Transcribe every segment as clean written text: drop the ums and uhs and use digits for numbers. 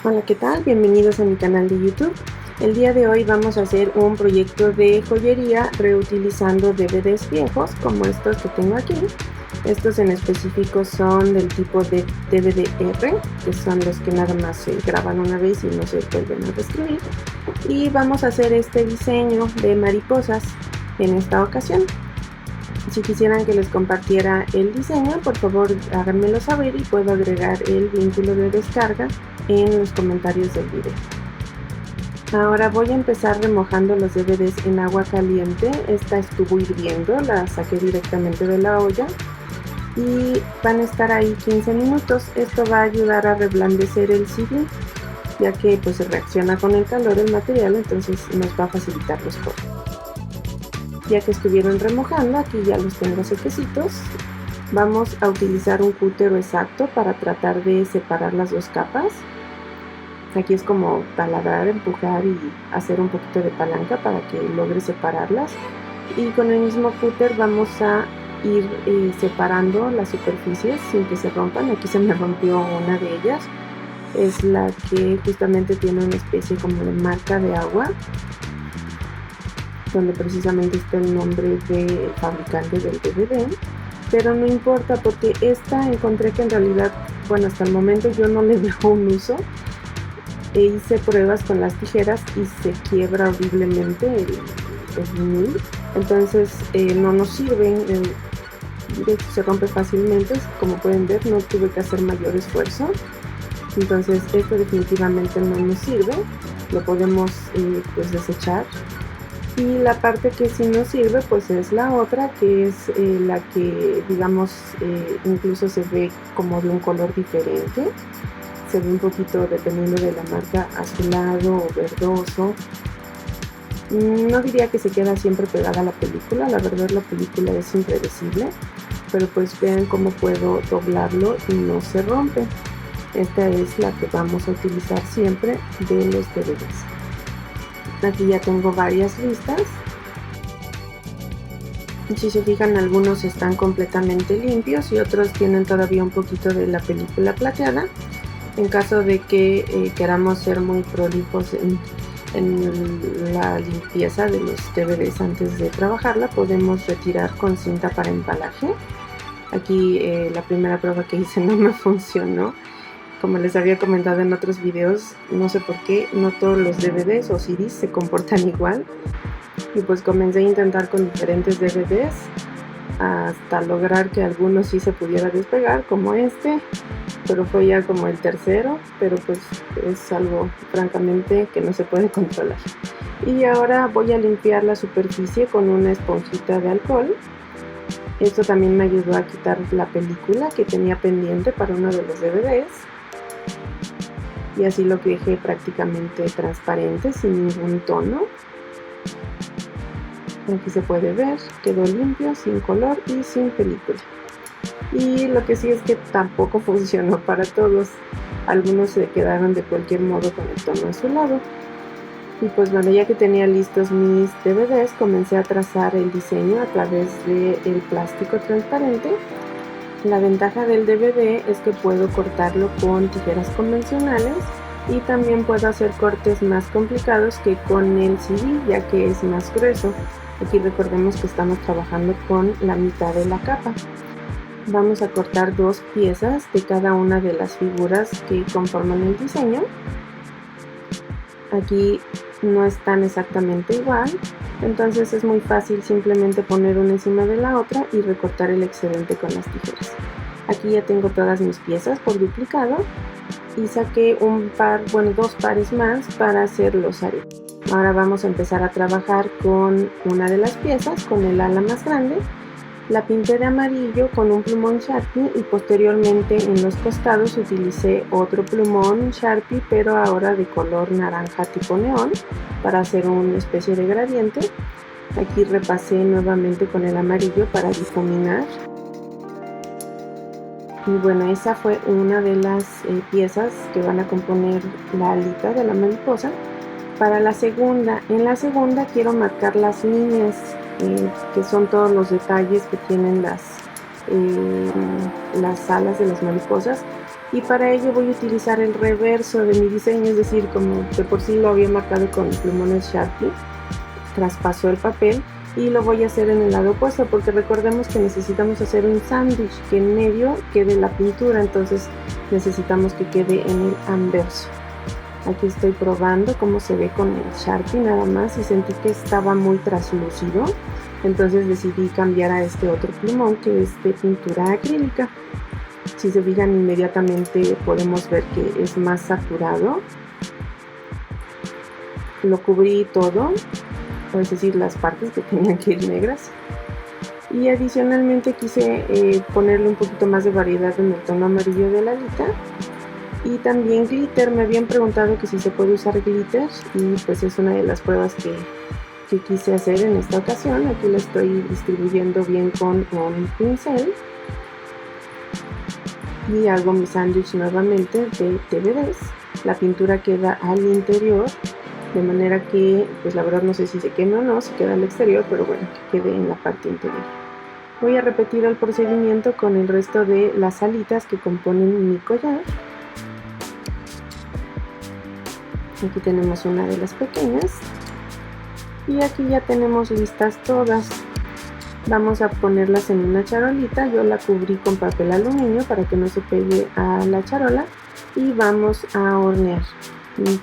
Hola, ¿qué tal? Bienvenidos a mi canal de YouTube. El día de hoy vamos a hacer un proyecto de joyería reutilizando DVDs viejos como estos que tengo aquí. Estos en específico son del tipo de DVD-R, que son los que nada más se graban una vez y no se vuelven a reescribir. Y vamos a hacer este diseño de mariposas en esta ocasión. Si quisieran que les compartiera el diseño, por favor háganmelo saber y puedo agregar el vínculo de descarga en los comentarios del video. Ahora voy a empezar remojando los DVDs en agua caliente. Esta estuvo hirviendo, la saqué directamente de la olla y van a estar ahí 15 minutos. Esto va a ayudar a reblandecer el CD, ya que pues reacciona con el calor el material, entonces nos va a facilitar los cortes. Ya que estuvieron remojando, aquí ya los tengo sequecitos. Vamos a utilizar un cútero exacto para tratar de separar las dos capas. Aquí es como taladrar, empujar y hacer un poquito de palanca para que logre separarlas. Y con el mismo cúter vamos a ir separando las superficies sin que se rompan. Aquí se me rompió una de ellas. Es la que justamente tiene una especie como de marca de agua, donde precisamente está el nombre del fabricante del DVD, pero no importa porque esta encontré que en realidad, bueno, hasta el momento yo no le veo un uso. Hice pruebas con las tijeras y se quiebra horriblemente el vinil, entonces no nos sirven, de hecho se rompe fácilmente, como pueden ver no tuve que hacer mayor esfuerzo, entonces esto definitivamente no nos sirve, lo podemos pues desechar. Y la parte que sí nos sirve pues es la otra, que es la que digamos incluso se ve como de un color diferente, se ve un poquito dependiendo de la marca azulado o verdoso. No diría que se queda siempre pegada a la película, la verdad la película es impredecible, pero pues vean cómo puedo doblarlo y no se rompe. Esta es la que vamos a utilizar siempre de los DVDs. Aquí ya tengo varias listas. Si se fijan, algunos están completamente limpios y otros tienen todavía un poquito de la película plateada. En caso de que queramos ser muy prolijos en la limpieza de los DVDs antes de trabajarla, podemos retirar con cinta para embalaje. Aquí la primera prueba que hice no me funcionó. Como les había comentado en otros videos, no sé por qué, no todos los DVDs o CDs se comportan igual. Y pues comencé a intentar con diferentes DVDs hasta lograr que algunos sí se pudiera despegar, como este, pero fue ya como el tercero, pero pues es algo francamente que no se puede controlar. Y ahora voy a limpiar la superficie con una esponjita de alcohol. Esto también me ayudó a quitar la película que tenía pendiente para uno de los DVDs. Y así lo dejé prácticamente transparente, sin ningún tono. Aquí se puede ver, quedó limpio, sin color y sin película. Y lo que sí es que tampoco funcionó para todos. Algunos se quedaron de cualquier modo con el tono azulado. Y pues bueno, ya que tenía listos mis DVDs, comencé a trazar el diseño a través del plástico transparente. La ventaja del DVD es que puedo cortarlo con tijeras convencionales y también puedo hacer cortes más complicados que con el CD, ya que es más grueso. Aquí recordemos que estamos trabajando con la mitad de la capa. Vamos a cortar dos piezas de cada una de las figuras que conforman el diseño. Aquí no están exactamente igual, entonces es muy fácil simplemente poner una encima de la otra y recortar el excedente con las tijeras. Aquí ya tengo todas mis piezas por duplicado y saqué dos pares más para hacer los aretes. Ahora vamos a empezar a trabajar con una de las piezas, con el ala más grande. La pinté de amarillo con un plumón Sharpie y posteriormente en los costados utilicé otro plumón Sharpie, pero ahora de color naranja tipo neón, para hacer una especie de gradiente. Aquí repasé nuevamente con el amarillo para difuminar. Y bueno, esa fue una de las piezas que van a componer la alita de la mariposa. Para la segunda, en la segunda quiero marcar las líneas, que son todos los detalles que tienen las alas de las mariposas. y para ello voy a utilizar el reverso de mi diseño, es decir, como de por sí lo había marcado con plumones Sharpie, traspaso el papel y lo voy a hacer en el lado opuesto, porque recordemos que necesitamos hacer un sándwich, que en medio quede la pintura, entonces necesitamos que quede en el anverso. Aquí estoy probando cómo se ve con el Sharpie nada más y sentí que estaba muy traslúcido, entonces decidí cambiar a este otro plumón que es de pintura acrílica. Si se fijan, inmediatamente podemos ver que es más saturado. Lo cubrí todo, es decir, las partes que tenían que ir negras. Y adicionalmente quise ponerle un poquito más de variedad en el tono amarillo de la alita. Y también glitter. Me habían preguntado que si se puede usar glitter y pues es una de las pruebas que quise hacer en esta ocasión. Aquí lo estoy distribuyendo bien con un pincel. Y hago mi sándwich nuevamente de DVDs. La pintura queda al interior, de manera que pues la verdad no sé si se quema o no, si queda al exterior, pero bueno, que quede en la parte interior. Voy a repetir el procedimiento con el resto de las alitas que componen mi collar. Aquí tenemos una de las pequeñas y aquí ya tenemos listas todas. Vamos a ponerlas en una charolita. Yo la cubrí con papel aluminio para que no se pegue a la charola y vamos a hornear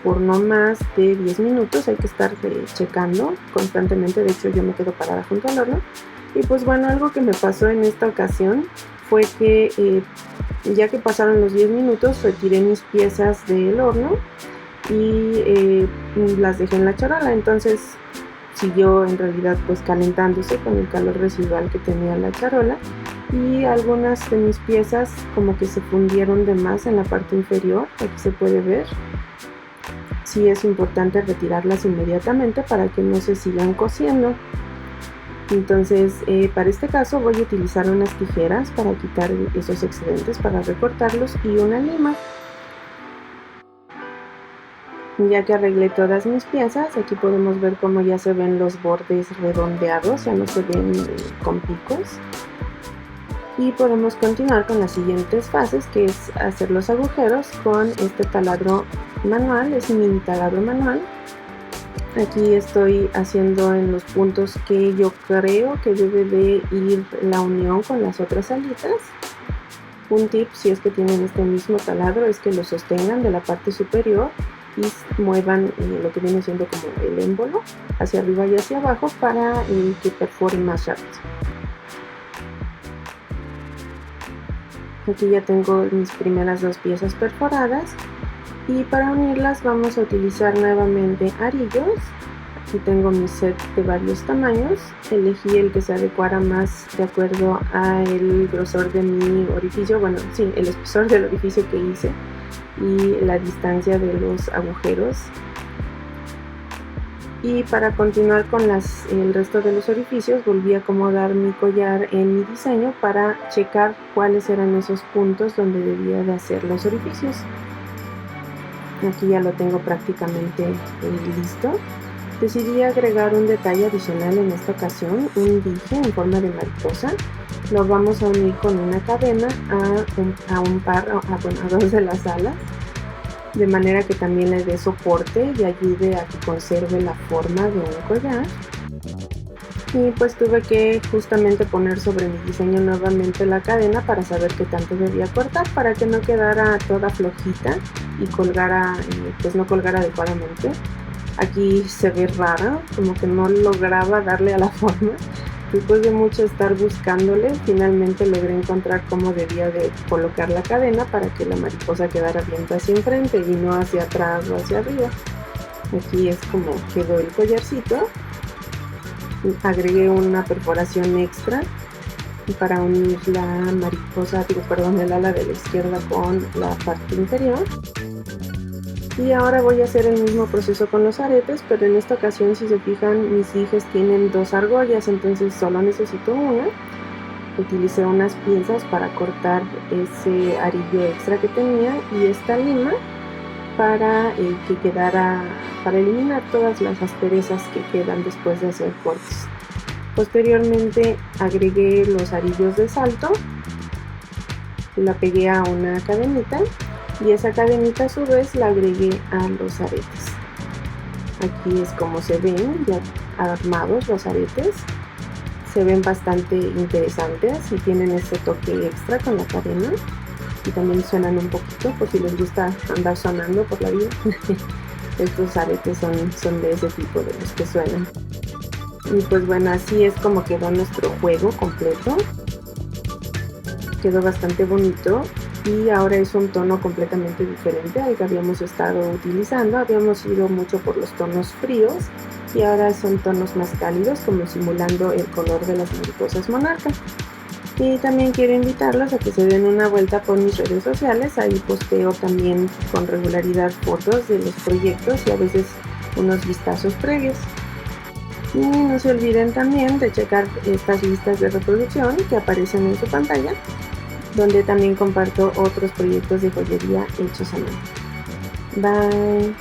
por no más de 10 minutos. Hay que estar checando constantemente, de hecho yo me quedo parada junto al horno. Y pues bueno, algo que me pasó en esta ocasión fue que ya que pasaron los 10 minutos retiré mis piezas del horno y las dejé en la charola, entonces siguió en realidad pues calentándose con el calor residual que tenía la charola y algunas de mis piezas como que se fundieron de más en la parte inferior. Aquí se puede ver. Sí es importante retirarlas inmediatamente para que no se sigan cociendo. Entonces para este caso voy a utilizar unas tijeras para quitar esos excedentes, para recortarlos, y una lima. Ya que arreglé todas mis piezas, aquí podemos ver cómo ya se ven los bordes redondeados, ya no se ven con picos. Y podemos continuar con las siguientes fases, que es hacer los agujeros con este taladro manual, es un mini taladro manual. Aquí estoy haciendo en los puntos que yo creo que debe de ir la unión con las otras alitas. Un tip, si es que tienen este mismo taladro, es que lo sostengan de la parte superior y muevan lo que viene siendo como el émbolo hacia arriba y hacia abajo para que perfore más rápido. Aquí ya tengo mis primeras dos piezas perforadas y para unirlas vamos a utilizar nuevamente arillos. Aquí tengo mi set de varios tamaños, elegí el que se adecuara más de acuerdo al grosor de mi orificio, bueno, sí, el espesor del orificio que hice y la distancia de los agujeros. Y para continuar con el resto de los orificios, volví a acomodar mi collar en mi diseño para checar cuáles eran esos puntos donde debía de hacer los orificios. Aquí ya lo tengo prácticamente listo. Decidí agregar un detalle adicional en esta ocasión, un dije en forma de mariposa. Lo vamos a unir con una cadena a dos de las alas, de manera que también le dé soporte y ayude a que conserve la forma de un collar. Y pues tuve que justamente poner sobre mi diseño nuevamente la cadena para saber qué tanto debía cortar, para que no quedara toda flojita y colgara, pues no colgara adecuadamente. Aquí se ve rara, como que no lograba darle a la forma. Después de mucho estar buscándole, finalmente logré encontrar cómo debía de colocar la cadena para que la mariposa quedara bien hacia enfrente y no hacia atrás o hacia arriba. Aquí es como quedó el collarcito. Agregué una perforación extra para unir la mariposa, el ala de la izquierda con la parte inferior. Y ahora voy a hacer el mismo proceso con los aretes, pero en esta ocasión, si se fijan, mis dijes tienen dos argollas, entonces solo necesito una. Utilicé unas pinzas para cortar ese arillo extra que tenía y esta lima para que quedara, para eliminar todas las asperezas que quedan después de hacer cortes. Posteriormente agregué los arillos de salto. la pegué a una cadenita y esa cadenita a su vez la agregué a los aretes. Aquí es como se ven ya armados los aretes. Se ven bastante interesantes y tienen ese toque extra con la cadena. Y también suenan un poquito por si les gusta andar sonando por la vida. Estos aretes son de ese tipo, de los que suenan. Y pues bueno, así es como quedó nuestro juego completo. Quedó bastante bonito y ahora es un tono completamente diferente al que habíamos estado utilizando. Habíamos ido mucho por los tonos fríos y ahora son tonos más cálidos, como simulando el color de las mariposas monarca. Y también quiero invitarlos a que se den una vuelta por mis redes sociales. Ahí posteo también con regularidad fotos de los proyectos y a veces unos vistazos previos. Y no se olviden también de checar estas listas de reproducción que aparecen en su pantalla, donde también comparto otros proyectos de joyería hechos a mano. Bye.